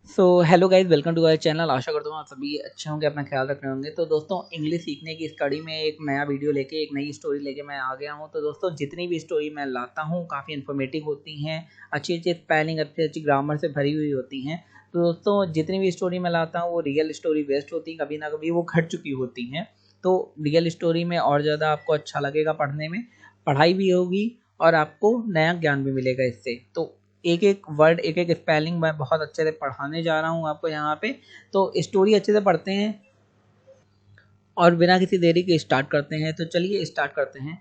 So hello guys, welcome to our channel. आशा करता हूँ आप सभी अच्छे होंगे, अपना ख्याल रख रहे होंगे। तो दोस्तों, इंग्लिश सीखने की इस कड़ी में एक नया वीडियो लेके एक नई स्टोरी लेके मैं आ गया हूँ। तो दोस्तों, जितनी भी स्टोरी मैं लाता हूँ काफ़ी इन्फॉर्मेटिव होती हैं, अच्छी अच्छी स्पेलिंग, अच्छी अच्छी ग्रामर से भरी हुई होती हैं। तो दोस्तों, जितनी भी स्टोरी मैं लाता हूँ वो रियल स्टोरी बेस्ड होती है, कभी ना कभी वो घट चुकी होती हैं। तो रियल स्टोरी में और ज़्यादा आपको अच्छा लगेगा पढ़ने में, पढ़ाई भी होगी और आपको नया ज्ञान भी मिलेगा इससे। तो एक एक वर्ड, एक एक स्पेलिंग मैं बहुत अच्छे से पढ़ाने जा रहा हूँ आपको यहाँ पे। तो स्टोरी अच्छे से पढ़ते हैं और बिना किसी देरी के स्टार्ट करते हैं। तो चलिए स्टार्ट करते हैं।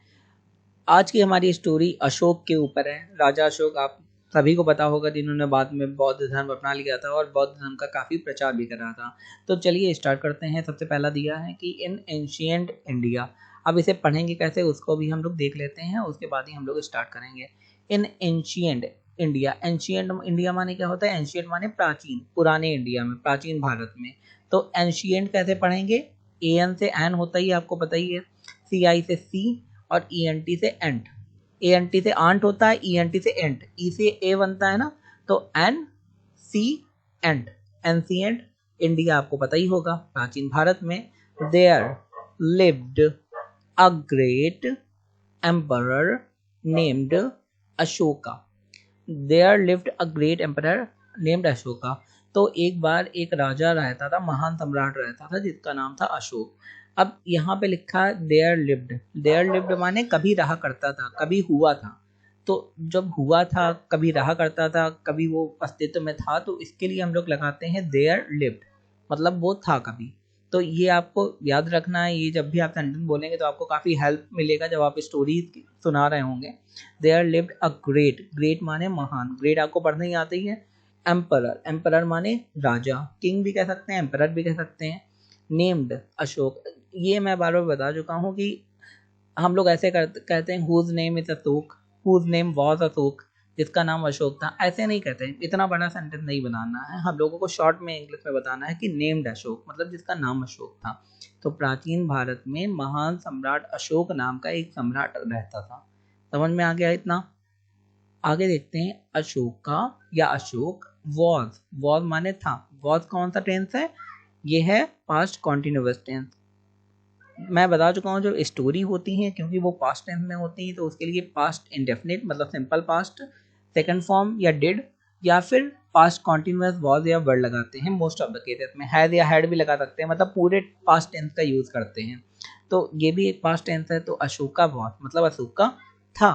आज की हमारी स्टोरी अशोक के ऊपर है। राजा अशोक आप सभी को पता होगा, जिन्होंने बाद में बौद्ध धर्म अपना लिया था और बौद्ध धर्म का काफ़ी प्रचार भी करा था। तो चलिए स्टार्ट करते हैं। सबसे पहला दिया है कि इन एंशियंट इंडिया। अब इसे पढ़ेंगे कैसे उसको भी हम लोग देख लेते हैं, उसके बाद ही हम लोग स्टार्ट करेंगे। In ancient India. Ancient India माने क्या होता है? एंशियंट माने प्राचीन, पुराने इंडिया में, प्राचीन भारत में। तो एंशियंट कैसे पढ़ेंगे? ए एन से एन होता ही आपको पता ही है, सी आई से सी और ई एन टी से एंट। ए एन टी से आंट होता है, ई एन टी से एंट, ई से ए बनता है ना, तो ancient, ancient India आपको पता ही होगा, प्राचीन भारत में। There lived a great emperor named Ashoka. There lived a great emperor named Ashoka. तो एक बार एक राजा रहता था, महान सम्राट रहता था, जिसका नाम था अशोक। अब यहाँ पे लिखा है देयर लिव्ड। देयर लिव्ड माने कभी रहा करता था, कभी हुआ था। तो जब हुआ था, कभी रहा करता था, कभी वो अस्तित्व में था, तो इसके लिए हम लोग लगाते हैं देयर लिव्ड, मतलब वो था कभी। तो ये आपको याद रखना है। ये जब भी आप सेंटेंस बोलेंगे तो आपको काफ़ी हेल्प मिलेगा जब आप स्टोरी सुना रहे होंगे। There lived a great, great माने महान, ग्रेट आपको पढ़ने ही आती है। एम्परर, एम्परर माने राजा, किंग भी कह सकते हैं, एम्परर भी कह सकते हैं। नेम्ड अशोक, ये मैं बार बार बता चुका हूँ कि हम लोग ऐसे कहते हैं whose name is Ashok, whose name was Ashok, जिसका नाम अशोक था। ऐसे नहीं कहते हैं, इतना बड़ा सेंटेंस नहीं बनाना है हम लोगों को, शॉर्ट में इंग्लिश में बताना है कि नेम्ड अशोक मतलब जिसका नाम अशोक था। तो प्राचीन भारत में महान सम्राट अशोक नाम का एक सम्राट रहता था। समझ में आ गया इतना? आगे देखते हैं। अशोका या अशोक वॉज, वॉज माने था, वॉज कौन सा टेंस है? ये है पास्ट कॉन्टिन्यूअस टेंस। मैं बता चुका हूँ जो स्टोरी होती है, क्योंकि वो पास्ट टेंस में होती है, तो उसके लिए पास्ट इंडेफिनिट मतलब सिंपल पास्ट, सेकंड फॉर्म या डिड, या फिर पास्ट कॉन्टिन्यूअस वॉज या वर्ड लगाते हैं। मोस्ट ऑफ द केसेस में हैज या हैड भी लगा सकते हैं, मतलब पूरे पास्ट टेंस का यूज करते हैं। तो ये भी एक पास्ट टेंस है। तो अशोका वॉज मतलब अशोका था।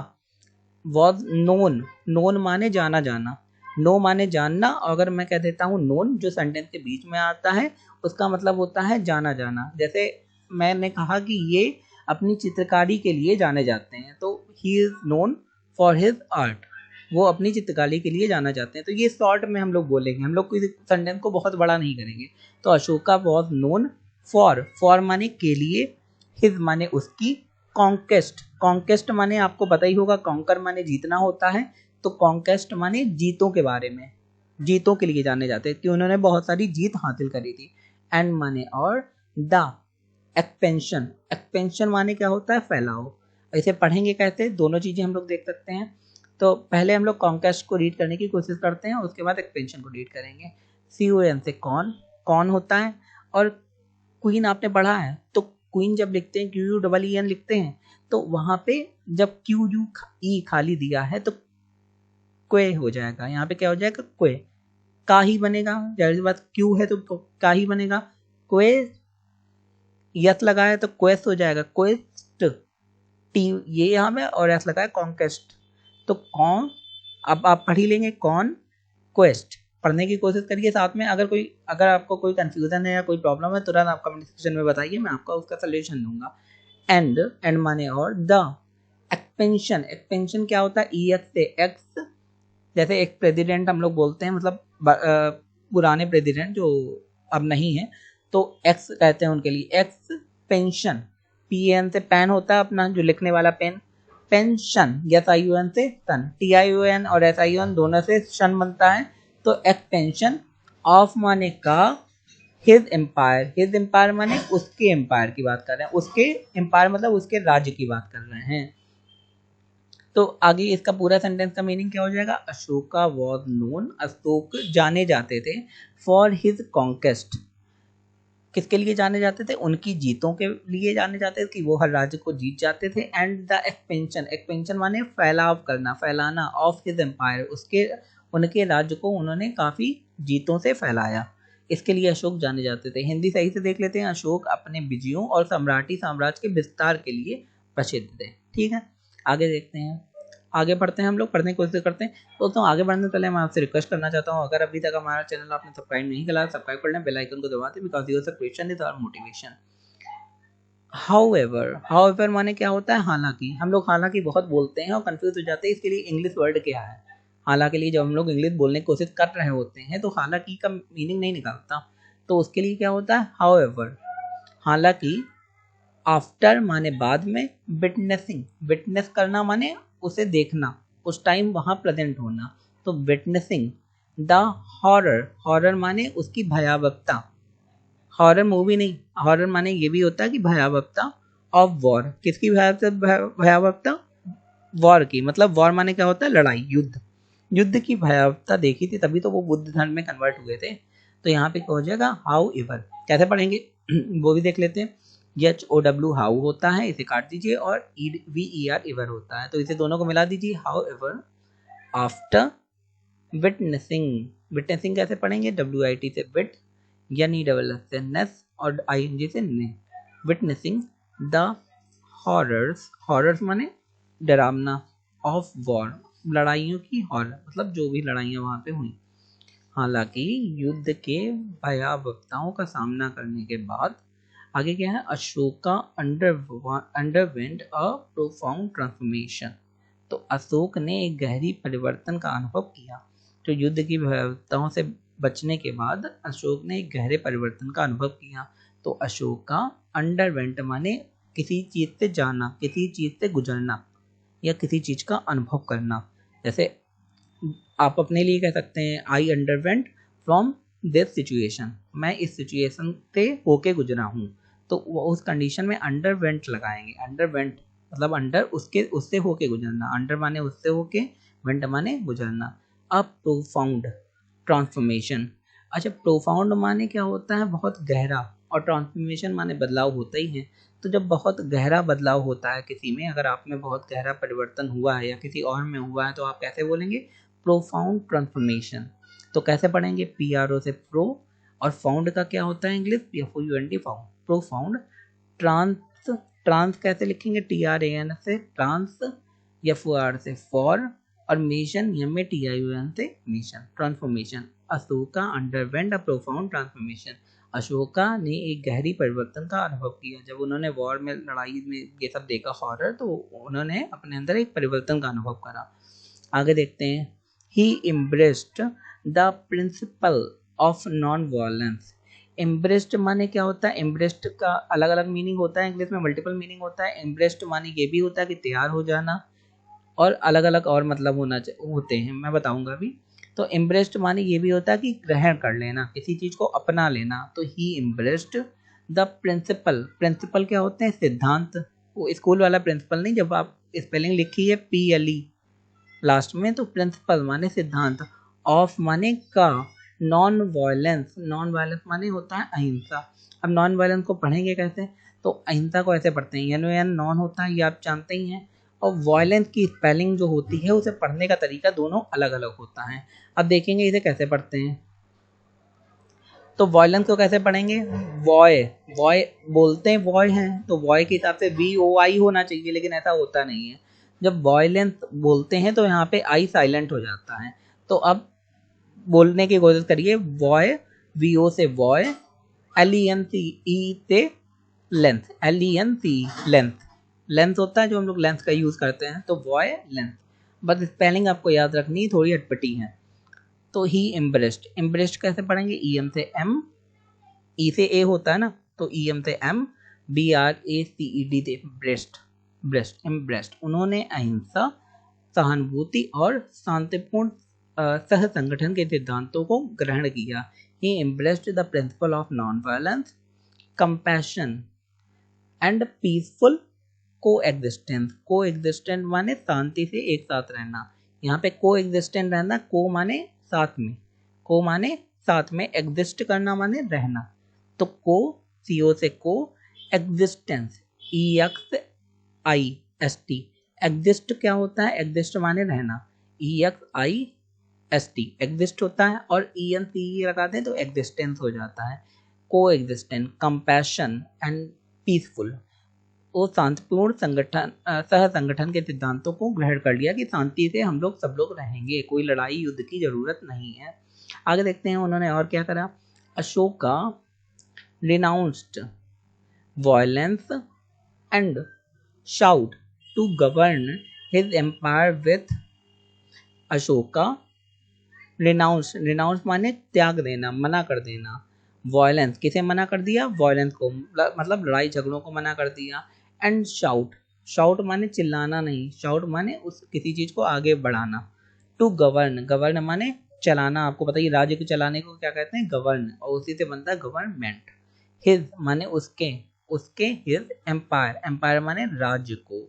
वॉज नोन, नोन माने जाना जाना, नो माने जानना। अगर मैं कह देता हूँ नोन, जो सेंटेंस के बीच में आता है, उसका मतलब होता है जाना जाना। जैसे मैंने कहा कि ये अपनी चित्रकारी के लिए जाने जाते हैं, तो he is known for his art, वो अपनी चित्रकारी के लिए जाना जाते हैं। तो ये शॉर्ट में हम लोग बोलेंगे, हम लोग किसी सेंटेंस को बहुत बड़ा नहीं करेंगे। तो Ashoka was known for, for माने के लिए, हिज माने उसकी, कॉन्केस्ट, कॉन्केस्ट माने आपको पता ही होगा, कॉन्कर माने जीतना होता है, तो कॉन्केस्ट माने जीतों के बारे में, जीतों के लिए जाने जाते हैं कि उन्होंने बहुत सारी जीत हासिल करी थी। एंड माने और, द एक्सपेंशन, एक्सपेंशन माने क्या होता है? फैलाव। इसे पढ़ेंगे कैसे, दोनों चीजें हम लोग देख सकते हैं। तो पहले हम लोग कॉन्केस्ट को रीड करने की कोशिश करते हैं, उसके बाद एक्सपेंशन को रीड करेंगे। सी ओ एन से कौन, कौन होता है। और क्वीन आपने पढ़ा है, तो क्वीन जब लिखते हैं Q U double E N लिखते हैं, तो वहां पे जब क्यू यू ई खाली दिया है तो क्वे हो जाएगा, यहाँ पे क्या हो जाएगा? क्वे, का ही बनेगा, जाहिर सी बात, क्यू है तो का ही बनेगा। क्वे, यस लगा है तो क्वेस्ट हो जाएगा, क्वेस्ट, टी ये यहाँ पे, और एस लगा है कॉन्केस्ट, तो कौन। अब आप पढ़ ही लेंगे कौन क्वेस्ट, पढ़ने की कोशिश करिए साथ में। अगर आपको कोई कंफ्यूजन है या कोई प्रॉब्लम है, तुरंत आप कमेंट सेक्शन में बताइए, मैं आपका उसका सोल्यूशन दूंगा। एंड, एंड माने और, द एक्सपेंशन, एक्सपेंशन क्या होता है? ई एक्स से एक्स, जैसे एक प्रेसिडेंट हम लोग बोलते हैं, मतलब पुराने प्रेसिडेंट जो अब नहीं है, तो एक्स कहते हैं उनके लिए, एक्स पेंशन। पी एन से पेन होता है अपना जो लिखने वाला pen, pension. S I O N से सन, टी आई ओ एन और एस आई ओ एन दोनों से शन बनता है। तो एक्सपेंशन ऑफ माने का, हिज एम्पायर, हिज एम्पायर माने उसके एम्पायर की बात कर रहे हैं, उसके एम्पायर मतलब उसके राज्य की बात कर रहे हैं। तो आगे इसका पूरा सेंटेंस का मीनिंग क्या हो जाएगा, अशोका वॉज नोन, अशोक जाने जाते थे, फॉर हिज कॉन्केस्ट, किसके लिए जाने जाते थे, उनकी जीतों के लिए जाने जाते थे कि वो हर राज्य को जीत जाते थे, एंड द एक्सपेंशन, एक्सपेंशन माने फैलाव करना, फैलाना, ऑफ हिज एम्पायर, उसके उनके राज्य को उन्होंने काफी जीतों से फैलाया, इसके लिए अशोक जाने जाते थे। हिंदी सही से देख लेते हैं, अशोक अपने विजयों और सम्राटी साम्राज्य के विस्तार के लिए प्रसिद्ध थे। ठीक है, आगे देखते हैं, आगे बढ़ते हैं, हम लोग पढ़ने की कोशिश करते हैं। दोस्तों आगे बढ़ने से पहले मैं आपसे रिक्वेस्ट करना चाहता हूं, अगर अभी तक हमारा चैनल आपने सब्सक्राइब नहीं किया, सब्सक्राइब कर लें, बेल आइकन को दबा दें, because your subscription is our motivation. However माने क्या होता है, हालांकि। हम लोग हालांकि बहुत बोलते हैं और कंफ्यूज हो जाते हैं, इसके लिए इंग्लिश वर्ड क्या है। हालांकि लिए जब हम लोग इंग्लिश बोलने की कोशिश कर रहे होते हैं तो हालांकि का मीनिंग नहीं निकलता, तो उसके लिए क्या होता है, हाउएवर, हालांकि। आफ्टर माने बाद में, विटनेसिंग, विटनेस करना माने उसे देखना, उस टाइम वहां प्रेजेंट होना, तो विटनेसिंग द हॉरर, हॉरर माने उसकी भयावहता, हॉरर मूवी नहीं, हॉरर माने ये भी होता है कि भयावहता ऑफ वॉर, किसकी भयावहता, वॉर की, मतलब वॉर माने क्या होता है, लड़ाई, युद्ध, युद्ध की भयावहता देखी थी, तभी तो वो बुद्ध धर्म में कन्वर्ट हुए थे। तो यहाँ पे क्या हो जाएगा, हाउ एवर, कैसे पढ़ेंगे वो भी देख लेते हैं। HOW हाउ होता है, इसे काट दीजिए, और VER एवर होता है, तो इसे दोनों को मिला दीजिए, how ever after witnessing, witnessing कैसे पढ़ेंगे, WIT से विट, NESS से नेस, और ING से ने, विटनेसिंग द हॉरर्स, हॉरर्स माने डरावना, ऑफ वॉर, लड़ाइयों की, हॉरर मतलब जो भी लड़ाइयाँ वहां पे हुई। हालांकि युद्ध के भयावहताओं का सामना करने के बाद आगे क्या है, Ashoka underwent a profound transformation, तो अशोक ने एक गहरी परिवर्तन का अनुभव किया। तो युद्ध की भयावहताओं से बचने के बाद अशोक ने एक गहरे परिवर्तन का अनुभव किया। तो अशोका अंडरवेंट माने किसी चीज से जाना, किसी चीज से गुजरना, या किसी चीज का अनुभव करना। जैसे आप अपने लिए कह सकते हैं, आई अंडरवेंट फ्रॉम दिस सिचुएशन, मैं इस सिचुएशन से होके गुजरा हूँ, तो उस कंडीशन में अंडरवेंट लगाएंगे। अंडरवेंट मतलब अंडर, उसके उससे होके गुजरना, अंडर माने उससे होके, वेंट माने गुजरना। अब प्रोफाउंड ट्रांसफॉर्मेशन, अच्छा प्रोफाउंड माने क्या होता है, बहुत गहरा, और ट्रांसफॉर्मेशन माने बदलाव होता ही है। तो जब बहुत गहरा बदलाव होता है किसी में, अगर आप में बहुत गहरा परिवर्तन हुआ है या किसी और में हुआ है, तो आप कैसे बोलेंगे, प्रोफाउंड ट्रांसफॉर्मेशन। तो कैसे पढ़ेंगे, PRO से प्रो, और फाउंड का क्या होता है English, FOUND, found, profound. Trans, trans कैसे लिखेंगे, TRAN से ट्रांस, FOR से फॉर, और मिशन MATION से mission, transformation. Ashoka underwent a profound transformation, Ashoka ने एक गहरी परिवर्तन का अनुभव किया। जब उन्होंने वॉर में, लड़ाई में ये सब देखा, हॉरर, तो उन्होंने अपने अंदर एक परिवर्तन का अनुभव करा। आगे देखते हैं, he embraced the principle of non violence. Embraced माने क्या होता है, एम्ब्रेस्ड का अलग अलग मीनिंग होता है, इंग्लिश में मल्टीपल मीनिंग होता है। एम्ब्रेस्ड माने ये भी होता है कि तैयार हो जाना, और अलग अलग और मतलब होते हैं, मैं बताऊंगा अभी। तो एम्ब्रेस्ड माने ये भी होता है कि ग्रहण कर लेना, किसी चीज को अपना लेना। तो ही एम्ब्रेस्ड द प्रिंसिपल, प्रिंसिपल क्या होते हैं, सिद्धांत, वो स्कूल वाला प्रिंसिपल नहीं, जब आप स्पेलिंग लिखी है PLE लास्ट में, तो प्रिंसिपल माने सिद्धांत, ऑफ माने का, नॉन वायलेंस, नॉन वायलेंस माने होता है अहिंसा। अब नॉन वायलेंस को पढ़ेंगे कैसे, तो अहिंसा को ऐसे पढ़ते हैं, NON नॉन होता है, ये आप जानते ही हैं, और वायलेंस की स्पेलिंग जो होती है, उसे पढ़ने का तरीका दोनों अलग अलग होता है। अब देखेंगे इसे कैसे पढ़ते हैं। तो वायलेंस को कैसे पढ़ेंगे, वॉय, वॉय बोलते हैं, वॉय है, तो वॉय के हिसाब से VOI होना चाहिए, लेकिन ऐसा होता नहीं है। जब वायलेंस बोलते हैं तो यहाँ पे आई साइलेंट हो जाता है। तो अब बोलने की कोशिश करिए, वॉय, VO से वॉय, LENCE से लेंथ, LENC लेंथ, लेंथ होता है जो हम लोग लेंथ का यूज करते हैं, तो वॉय लेंथ। बस स्पेलिंग आपको याद रखनी, थोड़ी अटपटी है। तो ही एम्ब्रेस्ड, एम्ब्रेस्ड कैसे पढ़ेंगे, EM से M, E से A होता है ना, तो EM से M, BRACED से ब्रेस्ट, ब्रेस्ट, एम्ब्रेस्ड। उन्होंने अहिंसा, सहानुभूति और शांतिपूर्ण सह संगठन के सिद्धांतों को ग्रहण किया। He embraced the principle of non violence, compassion and peaceful coexistence, coexistent माने शांति से एक साथ रहना। यहाँ पे को एग्जिस्टेंट रहना, को माने साथ में, को माने साथ में, एग्जिस्ट करना माने रहना। तो को, सीओ से को, एग्जिस्टेंस, EXIST, एग्जिस्ट क्या होता है, एग्जिस्ट माने रहना, EXIST एग्जिस्ट होता है, और ENCE लगाते हैं तो एग्जिस्टेंस हो जाता है। को एग्जिस्टेंट, कंपैशन एंड पीसफुल, वो शांतिपूर्ण संगठन, सह संगठन के सिद्धांतों को ग्रहण कर लिया कि शांति से हम लोग सब लोग रहेंगे, कोई लड़ाई युद्ध की जरूरत नहीं है। आगे देखते हैं उन्होंने और क्या करा। Ashoka renounced violence and shout to govern his empire with Ashoka renounce माने त्याग देना, मना कर देना, वायलेंस किसे मना कर दिया, वायलेंस को, मतलब लड़ाई झगड़ों को मना कर दिया, एंड शाउट माने चिल्लाना नहीं, शाउट माने उस किसी चीज को आगे बढ़ाना, टू गवर्न माने चलाना, आपको पता है राज्य को चलाने को क्या कहते हैं, गवर्न, और उसी से बनता है गवर्नमेंट। हिज माने उसके हिज एम्पायर माने राज्य को,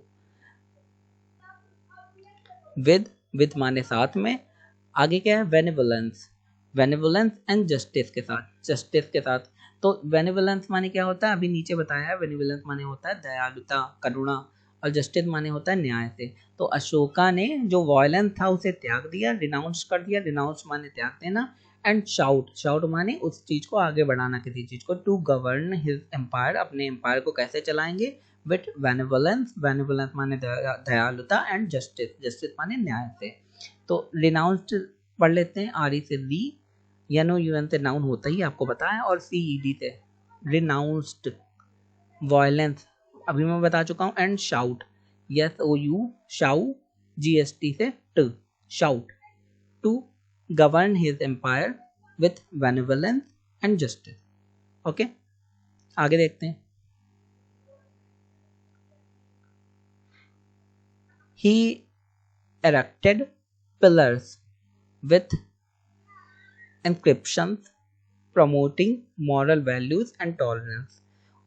विद माने साथ में, आगे क्या है, बेनेवोलेंस एंड जस्टिस के साथ। तो बेनेवोलेंस माने क्या होता है, अभी नीचे बताया है, बेनेवोलेंस माने होता है दयालुता, करुणा, और जस्टिस माने होता है न्याय से। तो अशोका ने जो वायलेंस था उसे त्याग दिया, रिनाउंस कर दिया, रिनाउंस माने त्याग देना, एंड शाउट माने उस चीज को आगे बढ़ाना, किसी चीज को, टू गवर्न हिज एम्पायर, अपने एम्पायर को कैसे चलाएंगे, विथ बेनेवोलेंस माने दयालुता, एंड जस्टिस माने न्याय से। तो रिनाउंस्ड पढ़ लेते हैं, आर से री, NOUN से नाउन होता ही आपको पता है, और CED से रिनाउंस्ड, वायलेंस अभी मैं बता चुका हूँ, एंड शाउट, SOU शाउ, GST से ट, sought, to govern his empire with benevolence and justice. Okay, आगे देखते हैं। He erected pillars with inscriptions promoting moral values and tolerance।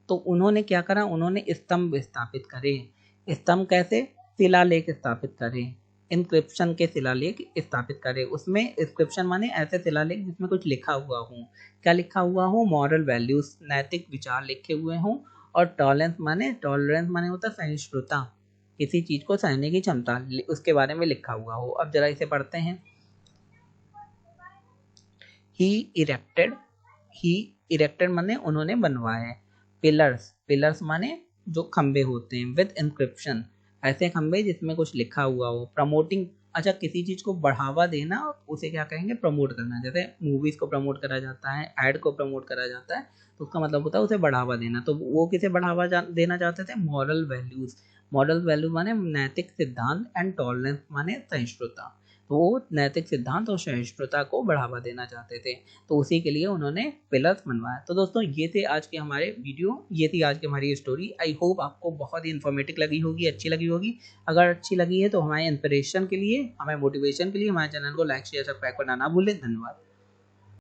तो उन्होंने क्या करा, उन्होंने स्तंभ स्थापित करे, स्तंभ कैसे, शिलालेख स्थापित करे, इंस्क्रिप्शन के शिलालेख स्थापित करे, उसमें इंस्क्रिप्शन माने ऐसे शिलालेख जिसमें कुछ लिखा हुआ हो, क्या लिखा हुआ हो, मॉरल वैल्यूज, नैतिक विचार लिखे हुए हों, और टॉलरेंस माने होता है सहिष्णुता, किसी चीज को सहने की क्षमता, उसके बारे में लिखा हुआ हो। अब जरा इसे पढ़ते हैं। ही इरेक्टेड माने उन्होंने बनवाए, पिलर्स माने जो खंबे होते हैं, विद इंस्क्रिप्शन ऐसे खंबे जिसमें कुछ लिखा हुआ हो, प्रमोटिंग, अच्छा किसी चीज को बढ़ावा देना उसे क्या कहेंगे, प्रमोट करना, जैसे मूवीज को प्रमोट करा जाता है, एड को प्रमोट करा जाता है, तो उसका मतलब होता है उसे बढ़ावा देना। तो वो किसे बढ़ावा देना चाहते थे, मॉरल वैल्यूज माने नैतिक सिद्धांत, एंड टॉलरेंस माने सहिष्णुता, तो वो नैतिक सिद्धांत और सहिष्णुता को बढ़ावा देना चाहते थे, तो उसी के लिए उन्होंने पिलर्स बनवाया। तो दोस्तों ये थे आज के हमारे वीडियो, ये थी आज की हमारी स्टोरी। आई होप आपको बहुत ही इन्फॉर्मेटिव लगी होगी, अच्छी लगी होगी। अगर अच्छी लगी है तो हमारे इंस्पिरेशन के लिए, हमारे मोटिवेशन के लिए हमारे चैनल को लाइक शेयर सब्सक्राइब करना ना भूलें। धन्यवाद।